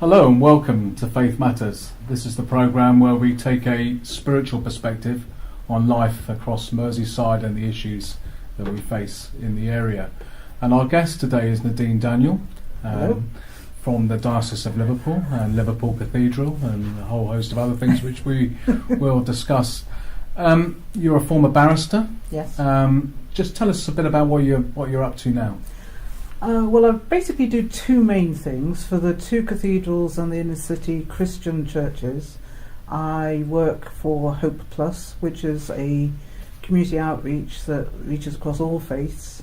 Hello and welcome to Faith Matters. This is the programme where we take a spiritual perspective on life across Merseyside and the issues that we face in the area. And our guest today is Nadine Daniel from the Diocese of Liverpool and Liverpool Cathedral and a whole host of other things which we will discuss. You're a former barrister. Yes. Just tell us a bit about what you're up to now. Well, I basically do two main things. For the two cathedrals and the inner city Christian churches, I work for Hope Plus, which is a community outreach that reaches across all faiths.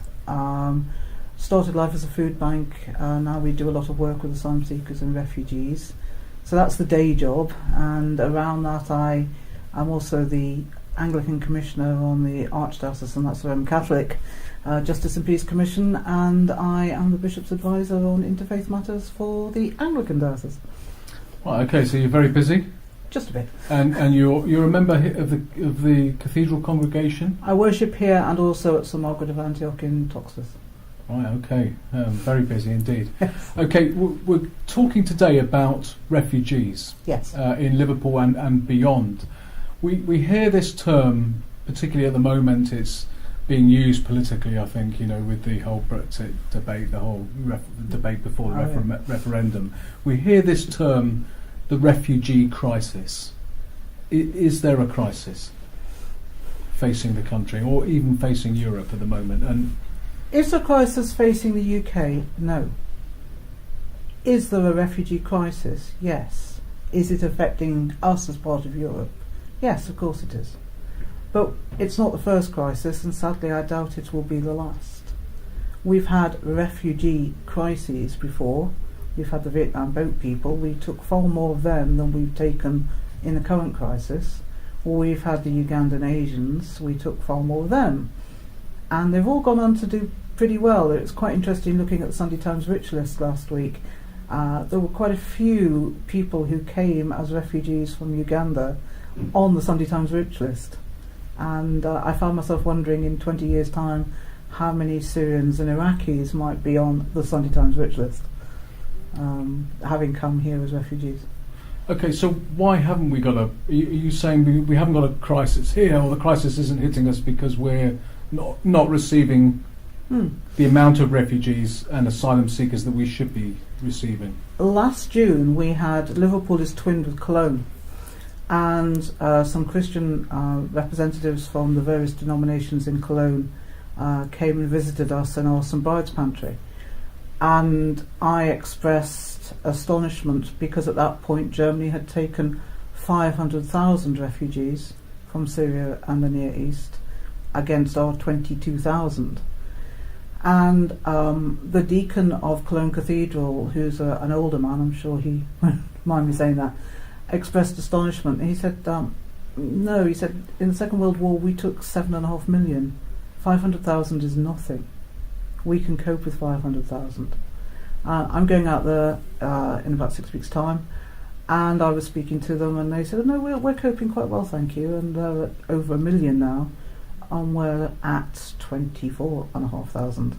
Started life as a food bank, now we do a lot of work with asylum seekers and refugees. So that's the day job, and around that I'm also the Anglican Commissioner on the Archdiocese, and that's where I'm Catholic, Justice and Peace Commission, and I am the Bishop's Advisor on Interfaith Matters for the Anglican Diocese. Well, okay, so you're very busy. Just a bit. And you're a member of the Cathedral congregation? I worship here and also at St Margaret of Antioch in Toxteth. Right, okay. Very busy indeed. Okay, we're talking today about refugees. Yes. In Liverpool and beyond. We hear this term, particularly at the moment, it's being used politically, I think, with the whole Brexit debate, the whole debate before the referendum. We hear this term, the refugee crisis. Is there a crisis facing the country or even facing Europe at the moment? And is there a crisis facing the UK? No. Is there a refugee crisis? Yes. Is it affecting us as part of Europe? Yes, of course it is. But it's not the first crisis, and sadly I doubt it will be the last. We've had refugee crises before. We've had the Vietnam boat people. We took far more of them than we've taken in the current crisis. We've had the Ugandan Asians. We took far more of them. And they've all gone on to do pretty well. It was quite interesting looking at the Sunday Times Rich List last week. There were quite a few people who came as refugees from Uganda on the Sunday Times Rich List. And I found myself wondering in 20 years' time how many Syrians and Iraqis might be on the Sunday Times Rich List, having come here as refugees. okay, so why haven't we got are you saying we haven't got a crisis here, or the crisis isn't hitting us because we're not receiving the amount of refugees and asylum seekers that we should be receiving? Last June we had Liverpool is twinned with Cologne, and some Christian representatives from the various denominations in Cologne came and visited us in our St Bride's Pantry, and I expressed astonishment because at that point Germany had taken 500,000 refugees from Syria and the Near East against our 22,000. And the deacon of Cologne Cathedral, who's an older man, I'm sure he won't mind me saying that, expressed astonishment. He said, no, he said, in the Second World War we took 7.5 million. 500,000 is nothing. We can cope with 500,000. I'm going out there in about 6 weeks' time, and I was speaking to them, and they said, no, we're coping quite well, thank you, and they're at over 1 million now, and we're at 24,500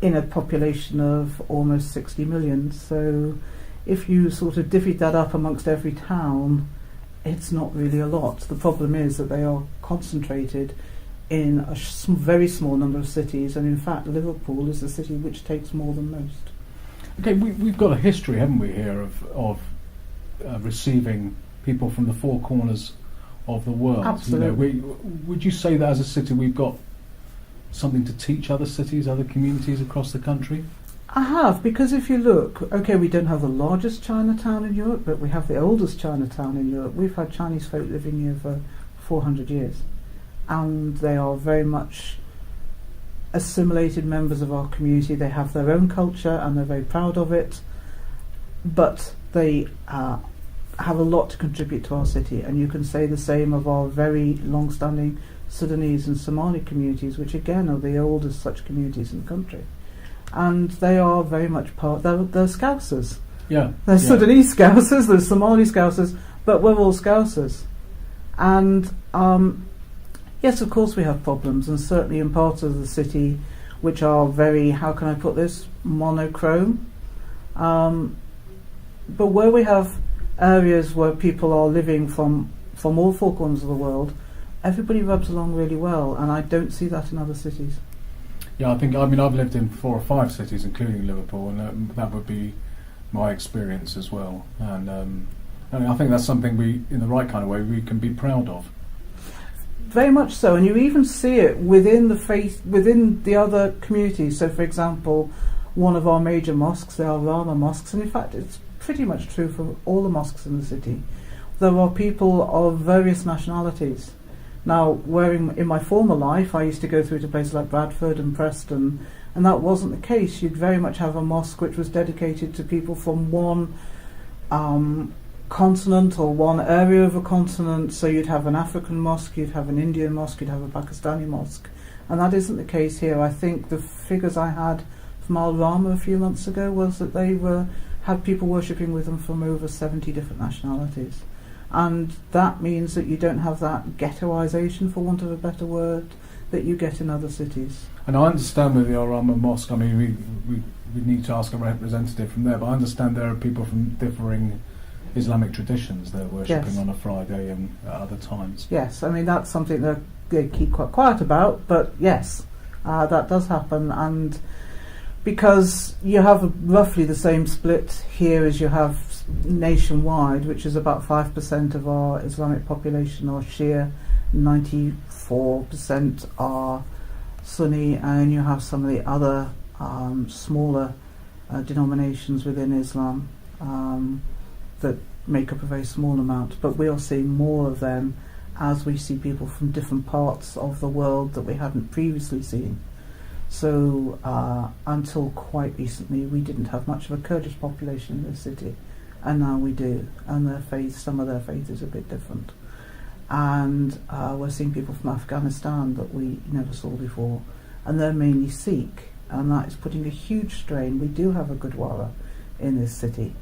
in a population of almost 60 million. So if you sort of divvy that up amongst every town, it's not really a lot. The problem is that they are concentrated in a very small number of cities, and in fact Liverpool is the city which takes more than most. Okay, we've got a history, haven't we, here of receiving people from the four corners of the world. Absolutely. Would you say that as a city we've got something to teach other cities, other communities across the country? I have, because if you look, okay, we don't have the largest Chinatown in Europe, but we have the oldest Chinatown in Europe. We've had Chinese folk living here for 400 years, and they are very much assimilated members of our community. They have their own culture and they're very proud of it, but they have a lot to contribute to our city. And you can say the same of our very long-standing Sudanese and Somali communities, which again are the oldest such communities in the country. And they are very much they're Scousers. Yeah. They're Sudanese Scousers, they're Somali Scousers, but we're all Scousers. And yes, of course we have problems, and certainly in parts of the city which are very, how can I put this, monochrome. but where we have areas where people are living from all four corners of the world, everybody rubs along really well, and I don't see that in other cities. Yeah, I've lived in 4 or 5 cities, including Liverpool, and that would be my experience as well. And I think that's something we, in the right kind of way, we can be proud of. Very much so, and you even see it within the faith, within the other communities. So, for example, one of our major mosques, the Al Rama mosques, and in fact it's pretty much true for all the mosques in the city, there are people of various nationalities. Now, in my former life, I used to go through to places like Bradford and Preston, and that wasn't the case. You'd very much have a mosque which was dedicated to people from one continent or one area of a continent. So you'd have an African mosque, you'd have an Indian mosque, you'd have a Pakistani mosque, and that isn't the case here. I think the figures I had from Al Rama a few months ago was that they had people worshipping with them from over 70 different nationalities. And that means that you don't have that ghettoisation, for want of a better word, that you get in other cities. And I understand with the Al Rama Mosque, I mean, we need to ask a representative from there, but I understand there are people from differing Islamic traditions that are worshipping on a Friday and at other times. Yes, I mean, that's something that they keep quite quiet about, but yes, that does happen. And because you have roughly the same split here as you have nationwide, which is about 5% of our Islamic population are Shia, 94% are Sunni, and you have some of the other smaller denominations within Islam that make up a very small amount, but we are seeing more of them as we see people from different parts of the world that we hadn't previously seen. So until quite recently we didn't have much of a Kurdish population in this city, and now we do, and some of their faith is a bit different. And we're seeing people from Afghanistan that we never saw before, and they're mainly Sikh, and that is putting a huge strain. We do have a Gurdwara in this city,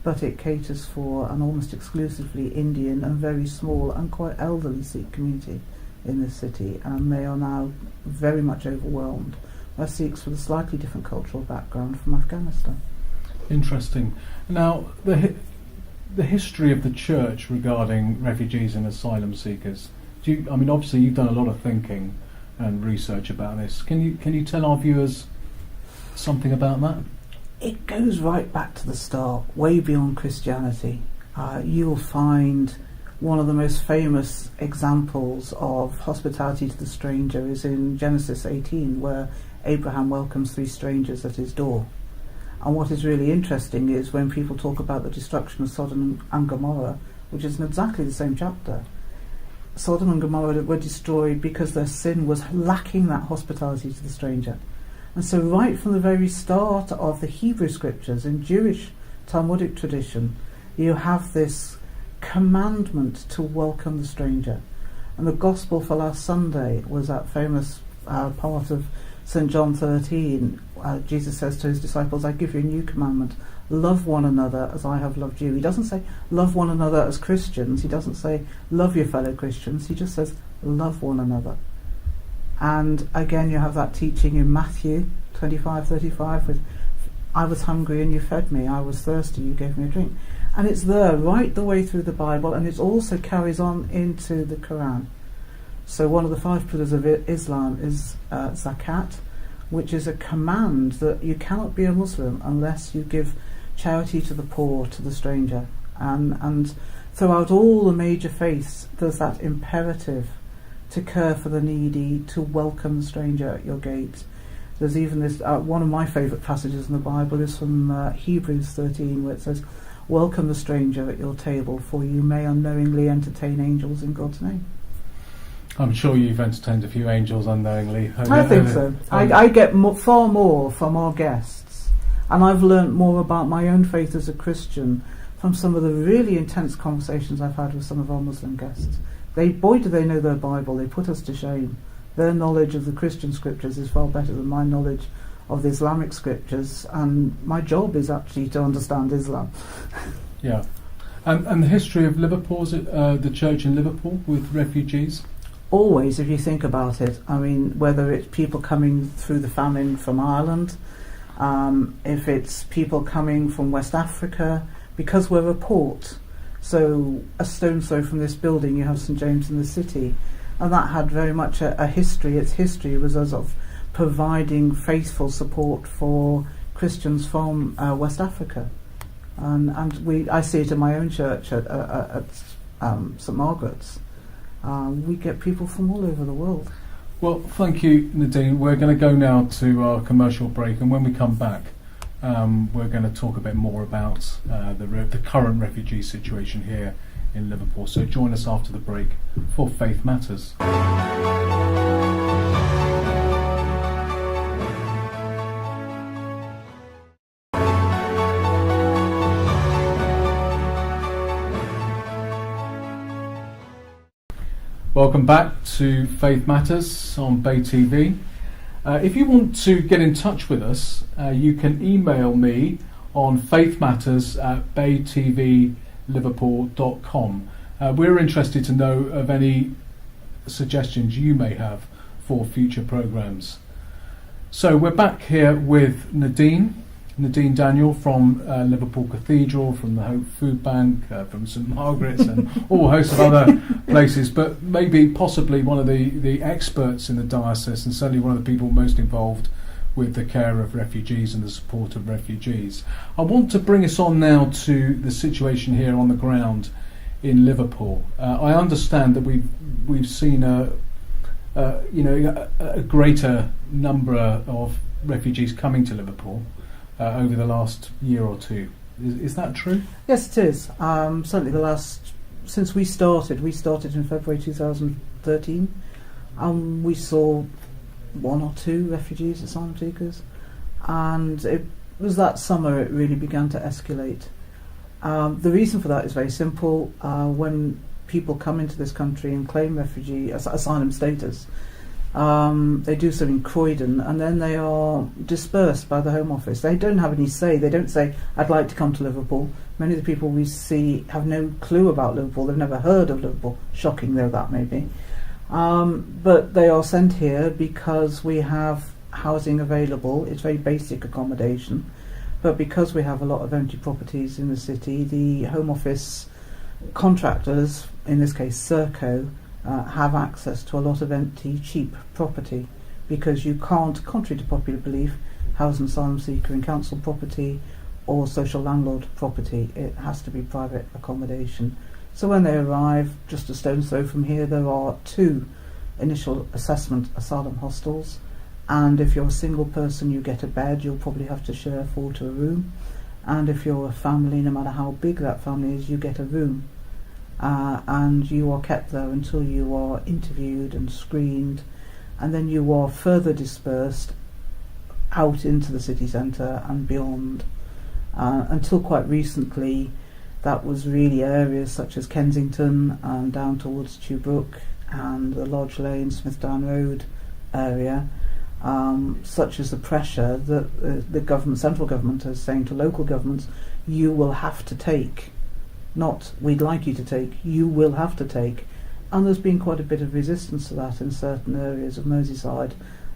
but it caters for an almost exclusively Indian and very small and quite elderly Sikh community in this city, and they are now very much overwhelmed by Sikhs with a slightly different cultural background from Afghanistan. Interesting. Now, the history of the church regarding refugees and asylum seekers. Obviously you've done a lot of thinking and research about this. Can you tell our viewers something about that? It goes right back to the start, way beyond Christianity. You'll find one of the most famous examples of hospitality to the stranger is in Genesis 18, where Abraham welcomes 3 strangers at his door. And what is really interesting is when people talk about the destruction of Sodom and Gomorrah, which is in exactly the same chapter, Sodom and Gomorrah were destroyed because their sin was lacking that hospitality to the stranger. And so right from the very start of the Hebrew scriptures, in Jewish Talmudic tradition, you have this commandment to welcome the stranger. And the gospel for last Sunday was that famous part of St. John 13. Jesus says to his disciples, I give you a new commandment, love one another as I have loved you. He doesn't say love one another as Christians, he doesn't say love your fellow Christians, he just says love one another. And again you have that teaching in Matthew 25:35 with I was hungry and you fed me, I was thirsty, you gave me a drink. And it's there right the way through the Bible, and it also carries on into the Quran. So one of the 5 pillars of Islam is zakat, which is a command that you cannot be a Muslim unless you give charity to the poor, to the stranger. And throughout all the major faiths there's that imperative to care for the needy, to welcome the stranger at your gate. There's even this, one of my favourite passages in the Bible is from Hebrews 13, where it says, welcome the stranger at your table, for you may unknowingly entertain angels in God's name. I'm sure you've entertained a few angels unknowingly. I think so. I get far more from our guests, and I've learnt more about my own faith as a Christian from some of the really intense conversations I've had with some of our Muslim guests. Boy do they know their Bible, they put us to shame. Their knowledge of the Christian scriptures is far better than my knowledge of the Islamic scriptures, and my job is actually to understand Islam. Yeah. And the history of Liverpool, the church in Liverpool with refugees? Always, if you think about it, I mean, whether it's people coming through the famine from Ireland, if it's people coming from West Africa, because we're a port. So a stone's throw from this building you have St James in the City, and that had very much a history. Its history was as of providing faithful support for Christians from West Africa, and I see it in my own church at St Margaret's. We get people from all over the world. Well, thank you, Nadine. We're going to go now to our commercial break, and when we come back, we're going to talk a bit more about the current refugee situation here in Liverpool. So join us after the break for Faith Matters. Welcome back to Faith Matters on Bay TV. If you want to get in touch with us, you can email me on faithmatters@baytvliverpool.com. We're interested to know of any suggestions you may have for future programmes. So we're back here with Nadine Daniel from Liverpool Cathedral, from the Hope Food Bank, from St Margaret's and all a host of other places, but possibly one of the experts in the diocese, and certainly one of the people most involved with the care of refugees and the support of refugees. I want to bring us on now to the situation here on the ground in Liverpool. I understand that we've seen a greater number of refugees coming to Liverpool over the last year or two. Is that true? Yes, it is. Certainly since we started in February 2013, we saw one or two refugees, asylum seekers, and it was that summer it really began to escalate. The reason for that is very simple. When people come into this country and claim refugee asylum status, they do so in Croydon, and then they are dispersed by the Home Office. They don't have any say. They don't say, I'd like to come to Liverpool. Many of the people we see have no clue about Liverpool. They've never heard of Liverpool, shocking though that may be. But they are sent here because we have housing available. It's very basic accommodation. But because we have a lot of empty properties in the city, the Home Office contractors, in this case Serco, have access to a lot of empty, cheap property, because you can't, contrary to popular belief, house an asylum seeker in council property or social landlord property. It has to be private accommodation. So when they arrive, just a stone's throw from here, there are 2 initial assessment asylum hostels, and if you're a single person you get a bed. You'll probably have to share 4 to a room, and if you're a family, no matter how big that family is, you get a room. And you are kept there until you are interviewed and screened, and then you are further dispersed out into the city centre and beyond. Until quite recently, that was really areas such as Kensington and down towards Tewbrook and the Lodge Lane, Smithdown Road area, such as the pressure that the government, central government, is saying to local governments, you will have to take. Not, we'd like you to take, you will have to take. And there's been quite a bit of resistance to that in certain areas of Merseyside.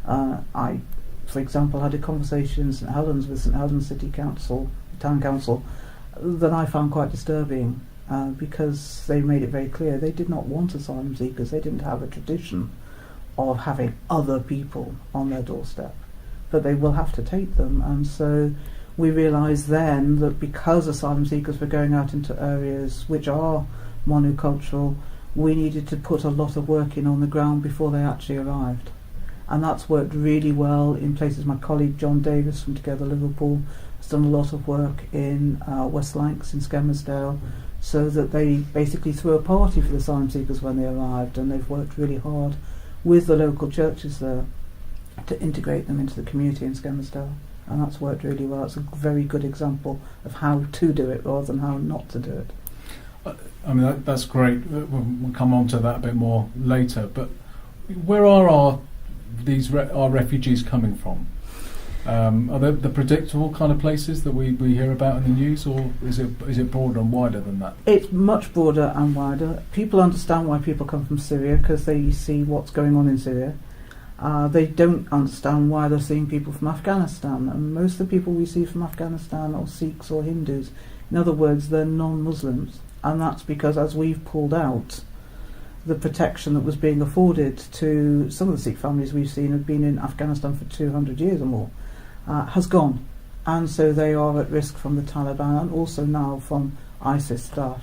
I, for example, had a conversation in St Helens with St Helens City Council, Town Council, that I found quite disturbing, because they made it very clear they did not want asylum seekers. They didn't have a tradition of having other people on their doorstep, but they will have to take them. And so we realised then that because asylum seekers were going out into areas which are monocultural, we needed to put a lot of work in on the ground before they actually arrived. And that's worked really well in places. My colleague John Davis from Together Liverpool has done a lot of work in West Lancs in Skelmersdale, so that they basically threw a party for the asylum seekers when they arrived, and they've worked really hard with the local churches there to integrate them into the community in Skelmersdale. And that's worked really well. It's a very good example of how to do it rather than how not to do it. I mean, that's great. We'll come on to that a bit more later. But where are our refugees coming from? Are they the predictable kind of places that we hear about in the news, or is it broader and wider than that? It's much broader and wider. People understand why people come from Syria because they see what's going on in Syria. They don't understand why they're seeing people from Afghanistan, and most of the people we see from Afghanistan are Sikhs or Hindus. In other words, they're non-Muslims, and that's because as we've pulled out, the protection that was being afforded to some of the Sikh families we've seen have been in Afghanistan for 200 years or more, has gone. And so they are at risk from the Taliban and also now from ISIS, Daesh,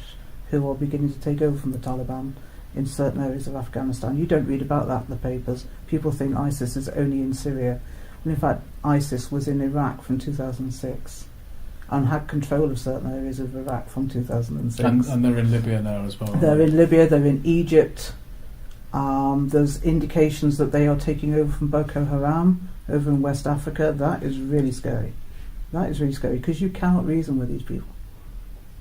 who are beginning to take over from the Taliban in certain areas of Afghanistan. You don't read about that in the papers. People think ISIS is only in Syria. And in fact, ISIS was in Iraq from 2006 and had control of certain areas of Iraq from 2006. And they're in Libya now as well. They're in Libya, they're in Egypt. There's indications that they are taking over from Boko Haram over in West Africa. That is really scary. That is really scary because you cannot reason with these people.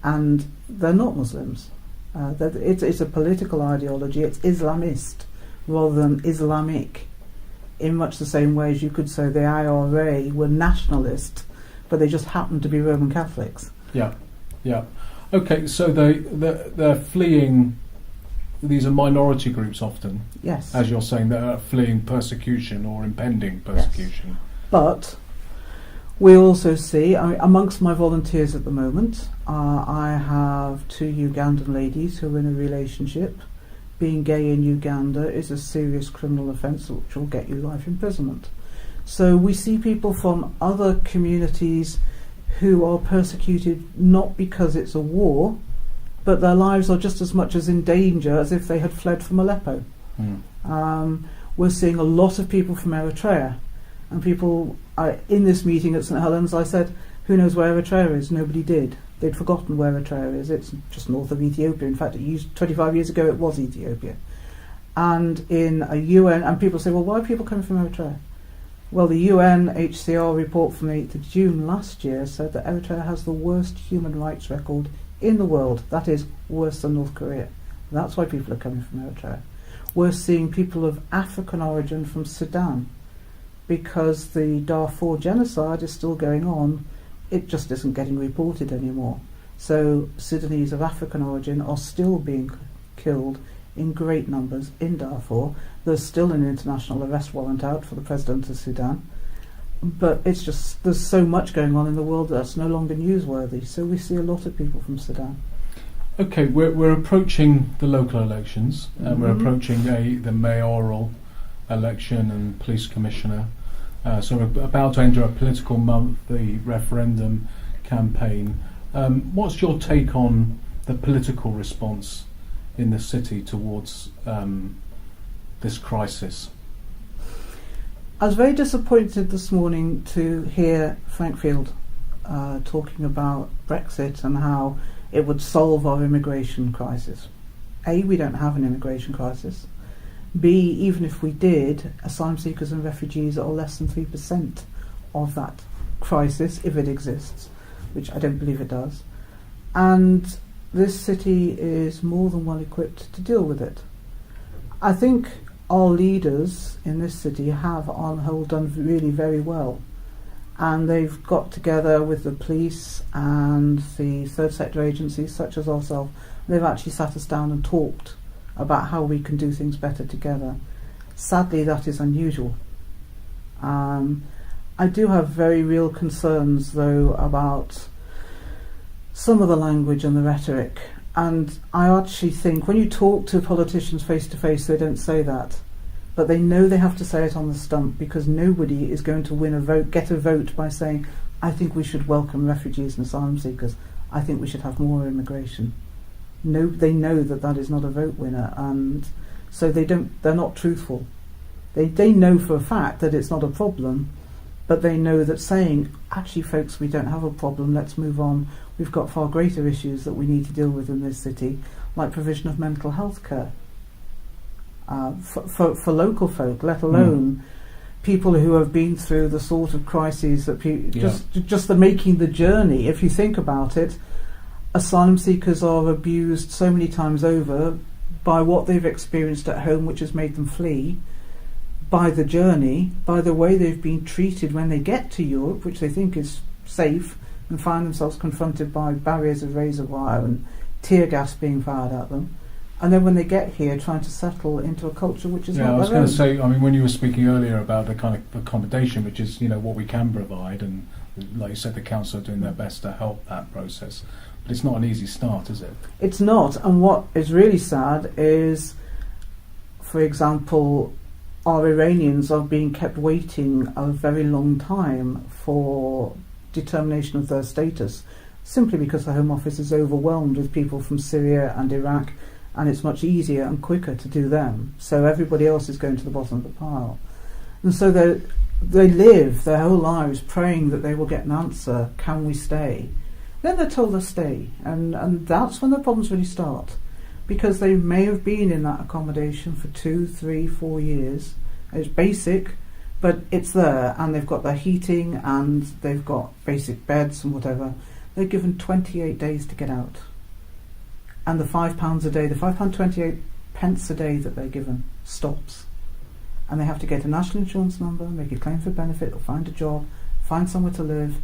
And they're not Muslims. It's a political ideology. It's Islamist rather than Islamic, in much the same way as you could say the IRA were nationalist, but they just happened to be Roman Catholics. Yeah. Okay, so they're fleeing. These are minority groups often. Yes. As you're saying, they're fleeing persecution or impending persecution. Yes. But we also see, amongst my volunteers at the moment, I have 2 Ugandan ladies who are in a relationship. Being gay in Uganda is a serious criminal offence which will get you life imprisonment. So we see people from other communities who are persecuted not because it's a war, but their lives are just as much as in danger as if they had fled from Aleppo. We're seeing a lot of people from Eritrea. And people, in this meeting at St Helens, I said, who knows where Eritrea is? Nobody did. They'd forgotten where Eritrea is. It's just north of Ethiopia. In fact, 25 years ago it was Ethiopia. And in a UN, and people say, well, why are people coming from Eritrea? Well, the UNHCR report from the 8th of June last year said that Eritrea has the worst human rights record in the world. That is worse than North Korea. That's why people are coming from Eritrea. We're seeing people of African origin from Sudan, because the Darfur genocide is still going on. It just isn't getting reported anymore. So Sudanese of African origin are still being killed in great numbers in Darfur. There's still an international arrest warrant out for the president of Sudan. But it's just, there's so much going on in the world that's no longer newsworthy. So we see a lot of people from Sudan. Okay, we're approaching the local elections, and we're approaching the mayoral election and police commissioner. So we're about to enter a political month, the referendum campaign. What's your take on the political response in the city towards this crisis? I was very disappointed this morning to hear Frank Field talking about Brexit and how it would solve our immigration crisis. A, we don't have an immigration crisis. B, even if we did, asylum seekers and refugees are less than 3% of that crisis, if it exists, which I don't believe it does. And this city is more than well equipped to deal with it. I think our leaders in this city have, on the whole, done really very well. And they've got together with the police and the third sector agencies, such as ourselves. They've actually sat us down and talked about how we can do things better together. Sadly, that is unusual. I do have very real concerns, though, about some of the language and the rhetoric. And I actually think when you talk to politicians face to face, they don't say that. But they know they have to say it on the stump, because nobody is going to win a vote, get a vote by saying, I think we should welcome refugees and asylum seekers. I think we should have more immigration. No, they know that that is not a vote winner, and so they're not truthful. They know for a fact that it's not a problem, but they know that saying, actually folks, we don't have a problem, let's move on, we've got far greater issues that we need to deal with in this city, like provision of mental health care for local folk, let alone people who have been through the sort of crises that just the making the journey. If you think about it, asylum seekers are abused so many times over by what they've experienced at home, which has made them flee, by the journey, by the way they've been treated when they get to Europe, which they think is safe, and find themselves confronted by barriers of razor wire and tear gas being fired at them. And then when they get here, trying to settle into a culture which is not their own. I was going to say, I mean, when you were speaking earlier about the kind of accommodation, which is, what we can provide, and like you said, the council are doing their best to help that process. But it's not an easy start, is it? It's not, and what is really sad is, for example, our Iranians are being kept waiting a very long time for determination of their status, simply because the Home Office is overwhelmed with people from Syria and Iraq, and it's much easier and quicker to do them. So everybody else is going to the bottom of the pile. And so they live their whole lives praying that they will get an answer, can we stay? Then they're told to stay, and that's when the problems really start, because they may have been in that accommodation for 2, 3, 4 years. It's basic, but it's there, and they've got their heating, and they've got basic beds and whatever. They're given 28 days to get out. And the £5 a day, the £5.28 a day that they're given stops. And they have to get a national insurance number, make a claim for benefit, or find a job, find somewhere to live.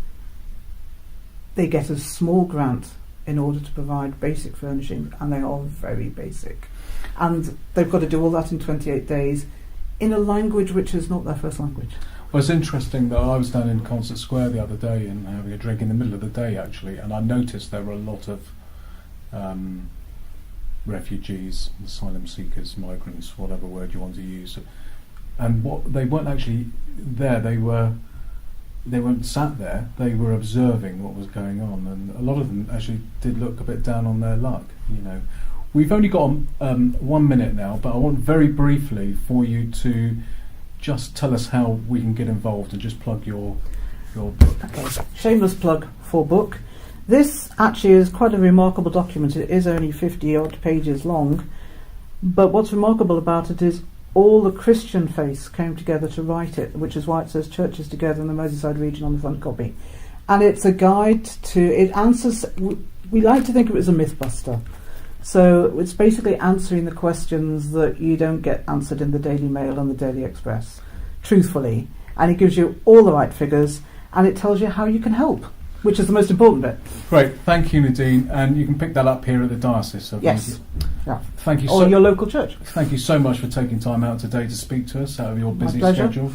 They get a small grant in order to provide basic furnishings, and they are very basic. And they've got to do all that in 28 days in a language which is not their first language. Well, it's interesting that I was down in Concert Square the other day and having a drink in the middle of the day, actually, and I noticed there were a lot of refugees, asylum seekers, migrants, whatever word you want to use, and they weren't actually there. They weren't sat there. They were observing what was going on, and a lot of them actually did look a bit down on their luck. You know, we've only got 1 minute now, but I want very briefly for you to just tell us how we can get involved and just plug your book. Okay, shameless plug for book. This actually is quite a remarkable document. It is only 50 odd pages long, but what's remarkable about it is all the Christian faiths came together to write it, which is why it says Churches Together in the Merseyside region on the front copy. And it's a guide to, it answers, we like to think of it as a mythbuster. So it's basically answering the questions that you don't get answered in the Daily Mail and the Daily Express, truthfully. And it gives you all the right figures, and it tells you how you can help, which is the most important bit. Great, thank you, Nadine, and you can pick that up here at the diocese. So yes. Yeah. Thank you. Or your local church. Thank you so much for taking time out today to speak to us out of your busy My pleasure. schedule,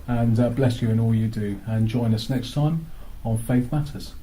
and bless you in all you do. And join us next time on Faith Matters.